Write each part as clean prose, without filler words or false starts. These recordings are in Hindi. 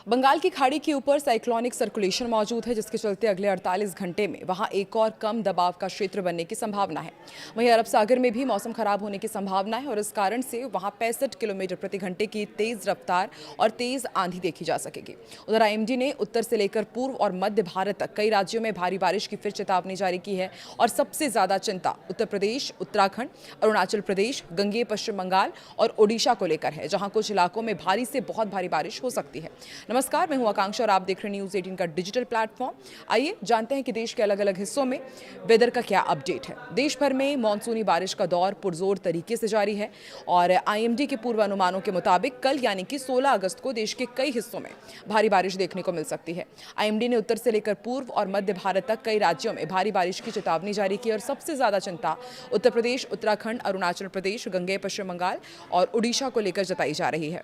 बंगाल की खाड़ी के ऊपर साइक्लोनिक सर्कुलेशन मौजूद है, जिसके चलते अगले 48 घंटे में वहां एक और कम दबाव का क्षेत्र बनने की संभावना है। वहीं अरब सागर में भी मौसम खराब होने की संभावना है और इस कारण से वहां 65 किलोमीटर प्रति घंटे की तेज रफ्तार और तेज आंधी देखी जा सकेगी। उधर आईएमडी ने उत्तर से लेकर पूर्व और मध्य भारत तक कई राज्यों में भारी बारिश की फिर चेतावनी जारी की है और सबसे ज्यादा चिंता उत्तर प्रदेश, उत्तराखंड, अरुणाचल प्रदेश, गंगेय पश्चिम बंगाल और ओडिशा को लेकर है, जहां कुछ इलाकों में भारी से बहुत भारी बारिश हो सकती है। नमस्कार, मैं हूं आकांक्षा और आप देख रहे हैं न्यूज़ 18 का डिजिटल प्लेटफॉर्म। आइए जानते हैं कि देश के अलग अलग हिस्सों में वेदर का क्या अपडेट है। देश भर में मानसूनी बारिश का दौर पुरजोर तरीके से जारी है और आईएमडी के पूर्वानुमानों के मुताबिक कल यानी कि 16 अगस्त को देश के कई हिस्सों में भारी बारिश देखने को मिल सकती है। आईएमडी ने उत्तर से लेकर पूर्व और मध्य भारत तक कई राज्यों में भारी बारिश की चेतावनी जारी की और सबसे ज्यादा चिंता उत्तर प्रदेश, उत्तराखंड, अरुणाचल प्रदेश, गंगेय पश्चिम बंगाल और उड़ीसा को लेकर जताई जा रही है,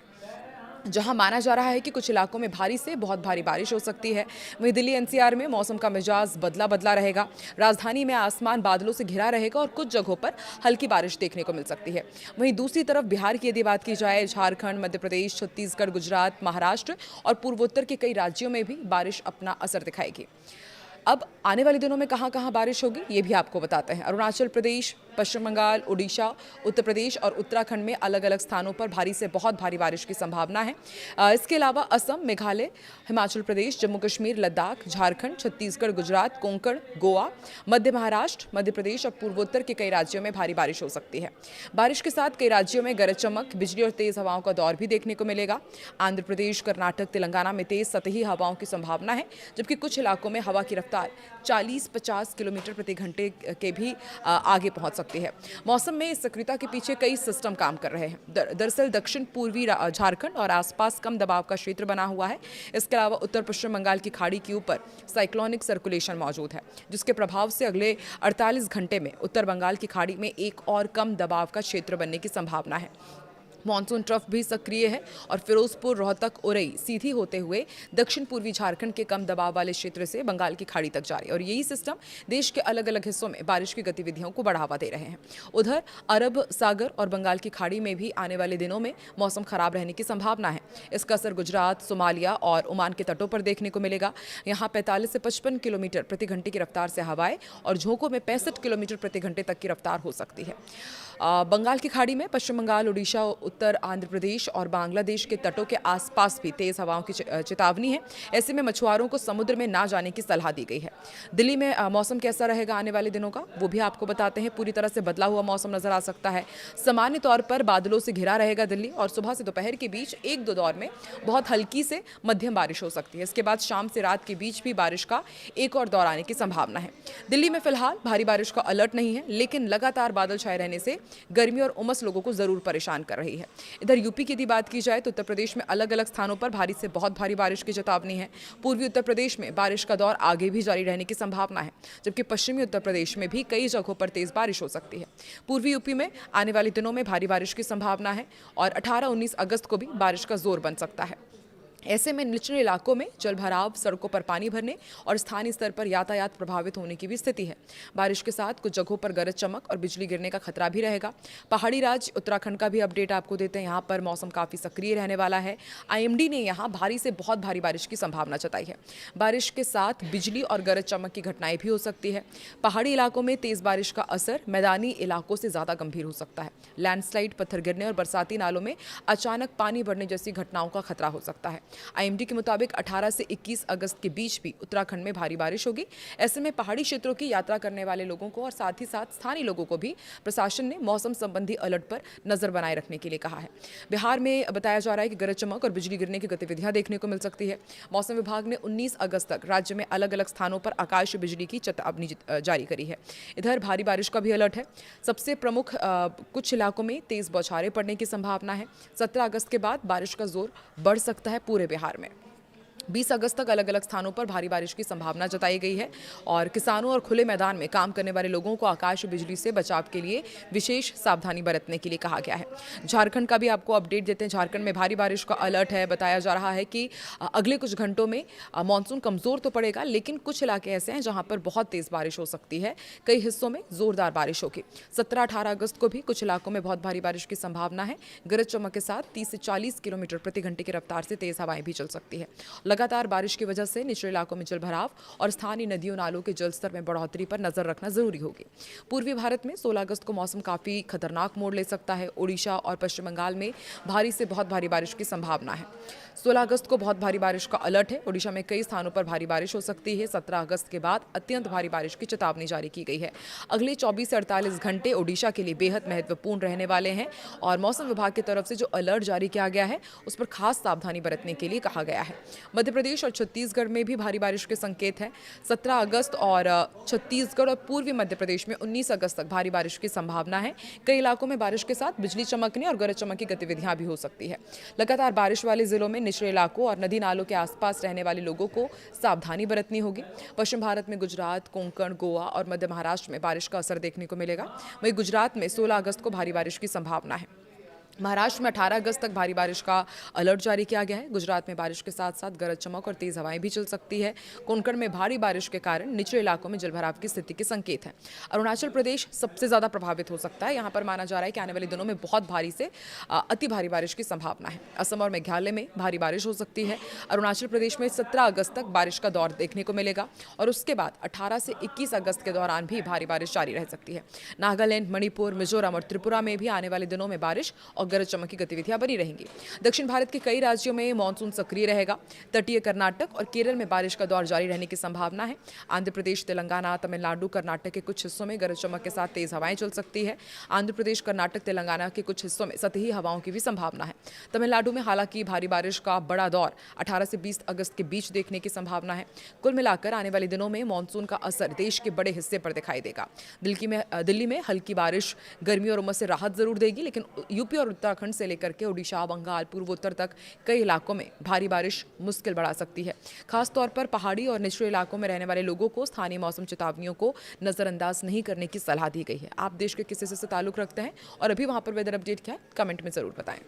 जहां माना जा रहा है कि कुछ इलाकों में भारी से बहुत भारी बारिश हो सकती है। वहीं दिल्ली एनसीआर में मौसम का मिजाज बदला बदला रहेगा। राजधानी में आसमान बादलों से घिरा रहेगा और कुछ जगहों पर हल्की बारिश देखने को मिल सकती है। वहीं दूसरी तरफ बिहार की यदि बात की जाए, झारखंड, मध्य प्रदेश, छत्तीसगढ़, गुजरात, महाराष्ट्र और पूर्वोत्तर के कई राज्यों में भी बारिश अपना असर दिखाएगी। अब आने वाले दिनों में कहां कहां बारिश होगी ये भी आपको बताते हैं। अरुणाचल प्रदेश, पश्चिम बंगाल, उड़ीसा, उत्तर प्रदेश और उत्तराखंड में अलग अलग स्थानों पर भारी से बहुत भारी बारिश की संभावना है। इसके अलावा असम, मेघालय, हिमाचल प्रदेश, जम्मू कश्मीर, लद्दाख, झारखंड, छत्तीसगढ़, गुजरात, कोंकण, गोवा, मध्य महाराष्ट्र, मध्य प्रदेश और पूर्वोत्तर के कई राज्यों में भारी बारिश हो सकती है। बारिश के साथ कई राज्यों में गरज चमक, बिजली और तेज हवाओं का दौर भी देखने को मिलेगा। आंध्र प्रदेश, कर्नाटक, तेलंगाना में तेज सतही हवाओं की संभावना है, जबकि कुछ इलाकों में हवा की रफ्तार 40-50 किलोमीटर प्रति घंटे के भी आगे पहुंच सकती है। मौसम में इस सक्रियता के पीछे कई सिस्टम काम कर रहे हैं। दरअसल दक्षिण पूर्वी झारखंड और आसपास कम दबाव का क्षेत्र बना हुआ है। इसके अलावा उत्तर पश्चिम बंगाल की खाड़ी के ऊपर साइक्लोनिक सर्कुलेशन मौजूद है, जिसके प्रभाव से अगले 48 घंटे में उत्तर बंगाल की खाड़ी में एक और कम दबाव का क्षेत्र बनने की संभावना है। मानसून ट्रफ भी सक्रिय है और फिरोजपुर, रोहतक, उरई सीधी होते हुए दक्षिण पूर्वी झारखंड के कम दबाव वाले क्षेत्र से बंगाल की खाड़ी तक जा रही है और यही सिस्टम देश के अलग अलग हिस्सों में बारिश की गतिविधियों को बढ़ावा दे रहे हैं। उधर अरब सागर और बंगाल की खाड़ी में भी आने वाले दिनों में मौसम खराब रहने की संभावना है। इसका असर गुजरात, सोमालिया और ओमान के तटों पर देखने को मिलेगा। यहाँ 45 से 55 किलोमीटर प्रति घंटे की रफ्तार से हवाएं और झोंकों में 65 किलोमीटर प्रति घंटे तक की रफ्तार हो सकती है। बंगाल की खाड़ी में पश्चिम बंगाल, उड़ीसा, उत्तर आंध्र प्रदेश और बांग्लादेश के तटों के आसपास भी तेज हवाओं की चेतावनी है। ऐसे में मछुआरों को समुद्र में ना जाने की सलाह दी गई है। दिल्ली में मौसम कैसा रहेगा आने वाले दिनों का, वो भी आपको बताते हैं। पूरी तरह से बदला हुआ मौसम नजर आ सकता है। सामान्य तौर पर बादलों से घिरा रहेगा दिल्ली और सुबह से दोपहर के बीच एक दो दौर में बहुत हल्की से मध्यम बारिश हो सकती है। इसके बाद शाम से रात के बीच भी बारिश का एक और दौर आने की संभावना है। दिल्ली में फिलहाल भारी बारिश का अलर्ट नहीं है, लेकिन लगातार बादल छाए रहने से गर्मी और उमस लोगों को जरूर परेशान कर रही है। इधर यूपी की यदि बात की जाए तो उत्तर प्रदेश में अलग अलग स्थानों पर भारी से बहुत भारी बारिश की चेतावनी है। पूर्वी उत्तर प्रदेश में बारिश का दौर आगे भी जारी रहने की संभावना है, जबकि पश्चिमी उत्तर प्रदेश में भी कई जगहों पर तेज बारिश हो सकती है। पूर्वी यूपी में आने वाले दिनों में भारी बारिश की संभावना है और 18-19 अगस्त को भी बारिश का जोर बन सकता है। ऐसे में निचले इलाकों में जलभराव, सड़कों पर पानी भरने और स्थानीय स्तर पर यातायात प्रभावित होने की भी स्थिति है। बारिश के साथ कुछ जगहों पर गरज चमक और बिजली गिरने का खतरा भी रहेगा। पहाड़ी राज्य उत्तराखंड का भी अपडेट आपको देते हैं। यहाँ पर मौसम काफी सक्रिय रहने वाला है। आईएमडी ने यहाँ भारी से बहुत भारी बारिश की संभावना जताई है। बारिश के साथ बिजली और गरज चमक की घटनाएं भी हो सकती है। पहाड़ी इलाकों में तेज बारिश का असर मैदानी इलाकों से ज्यादा गंभीर हो सकता है। लैंडस्लाइड, पत्थर गिरने और बरसाती नालों में अचानक पानी भरने जैसी घटनाओं का खतरा हो सकता है। आईएमडी के मुताबिक 18 से 21 अगस्त के बीच भी उत्तराखंड में भारी बारिश होगी। ऐसे में पहाड़ी क्षेत्रों की यात्रा करने वाले लोगों को और साथ ही साथ स्थानीय लोगों को भी प्रशासन ने मौसम संबंधी अलर्ट पर नजर बनाए रखने के लिए कहा है। बिहार में बताया जा रहा है कि गरज चमक और बिजली गिरने की गतिविधियां देखने को मिल सकती है। मौसम विभाग ने 19 अगस्त तक राज्य में अलग अलग स्थानों पर आकाश बिजली की चेतावनी जारी करी है। इधर भारी बारिश का भी अलर्ट है। सबसे प्रमुख कुछ इलाकों में तेज बौछारें पड़ने की संभावना है। 17 अगस्त के बाद बारिश का जोर बढ़ सकता है पूरे बिहार में। 20 अगस्त तक अलग अलग स्थानों पर भारी बारिश की संभावना जताई गई है और किसानों और खुले मैदान में काम करने वाले लोगों को आकाश बिजली से बचाव के लिए विशेष सावधानी बरतने के लिए कहा गया है। झारखंड का भी आपको अपडेट देते हैं। झारखंड में भारी बारिश का अलर्ट है। बताया जा रहा है कि अगले कुछ घंटों में मानसून कमजोर तो पड़ेगा, लेकिन कुछ इलाके ऐसे हैं जहां पर बहुत तेज बारिश हो सकती है। कई हिस्सों में जोरदार बारिश होगी। 17-18 अगस्त को भी कुछ इलाकों में बहुत भारी बारिश की संभावना है। गरज चमक के साथ 30 से 40 किलोमीटर प्रति घंटे की रफ्तार से तेज हवाएं भी चल सकती है। लगातार बारिश की वजह से निचले इलाकों में जलभराव और स्थानीय नदियों नालों के जलस्तर में बढ़ोतरी पर नजर रखना जरूरी होगी। पूर्वी भारत में 16 अगस्त को मौसम काफी खतरनाक मोड़ ले सकता है। ओडिशा और पश्चिम बंगाल में भारी से बहुत भारी बारिश की संभावना है। 16 अगस्त को बहुत भारी बारिश का अलर्ट है। ओडिशा में कई स्थानों पर भारी बारिश हो सकती है। 17 अगस्त के बाद अत्यंत भारी बारिश की चेतावनी जारी की गई है। अगले 24 से 48 घंटे ओडिशा के लिए बेहद महत्वपूर्ण रहने वाले हैं और मौसम विभाग की तरफ से जो अलर्ट जारी किया गया है उस पर खास सावधानी बरतने के लिए कहा गया है। मध्य प्रदेश और छत्तीसगढ़ में भी भारी बारिश के संकेत हैं। 17 अगस्त और छत्तीसगढ़ और पूर्वी मध्य प्रदेश में 19 अगस्त तक भारी बारिश की संभावना है। कई इलाकों में बारिश के साथ बिजली चमकने और गरज चमक की गतिविधियां भी हो सकती है। लगातार बारिश वाले जिलों में निचले इलाकों और नदी नालों के आसपास रहने वाले लोगों को सावधानी बरतनी होगी। पश्चिम भारत में गुजरात, कोंकण, गोवा और मध्य महाराष्ट्र में बारिश का असर देखने को मिलेगा। वहीं गुजरात में 16 अगस्त को भारी बारिश की संभावना है। महाराष्ट्र में 18 अगस्त तक भारी बारिश का अलर्ट जारी किया गया है। गुजरात में बारिश के साथ साथ गरज चमक और तेज हवाएं भी चल सकती है। कोंकण में भारी बारिश के कारण निचले इलाकों में जलभराव की स्थिति के संकेत हैं। अरुणाचल प्रदेश सबसे ज्यादा प्रभावित हो सकता है। यहां पर माना जा रहा है कि आने वाले दिनों में बहुत भारी से अति भारी बारिश की संभावना है। असम और मेघालय में भारी बारिश हो सकती है। अरुणाचल प्रदेश में 17 अगस्त तक बारिश का दौर देखने को मिलेगा और उसके बाद 18 से 21 अगस्त के दौरान भी भारी बारिश जारी रह सकती है। नागालैंड, मणिपुर, मिजोरम और त्रिपुरा में भी आने वाले दिनों में बारिश और गरज चमक की गतिविधियां बनी रहेंगी। दक्षिण भारत के कई राज्यों में मानसून सक्रिय रहेगा। तटीय कर्नाटक और केरल में बारिश का दौर जारी रहने की संभावना है। आंध्र प्रदेश, तेलंगाना, तमिलनाडु, कर्नाटक के कुछ हिस्सों में गरज चमक के साथ तेज हवाएं चल सकती है। आंध्र प्रदेश, कर्नाटक, तेलंगाना के कुछ हिस्सों में सतही हवाओं की भी संभावना है। तमिलनाडु में हालांकि भारी बारिश का बड़ा दौर 18 से 20 अगस्त के बीच देखने की संभावना है। कुल मिलाकर आने वाले दिनों में मानसून का असर देश के बड़े हिस्से पर दिखाई देगा। दिल्ली में हल्की बारिश गर्मी और उमस से राहत जरूर देगी, लेकिन यूपी और उत्तराखंड से लेकर के ओडिशा, बंगाल, पूर्वोत्तर तक कई इलाकों में भारी बारिश मुश्किल बढ़ा सकती है। खासतौर पर पहाड़ी और निचले इलाकों में रहने वाले लोगों को स्थानीय मौसम चेतावनियों को नजरअंदाज नहीं करने की सलाह दी गई है। आप देश के किस हिस्से से ताल्लुक रखते हैं और अभी वहां पर वेदर अपडेट क्या है, कमेंट में जरूर बताएं।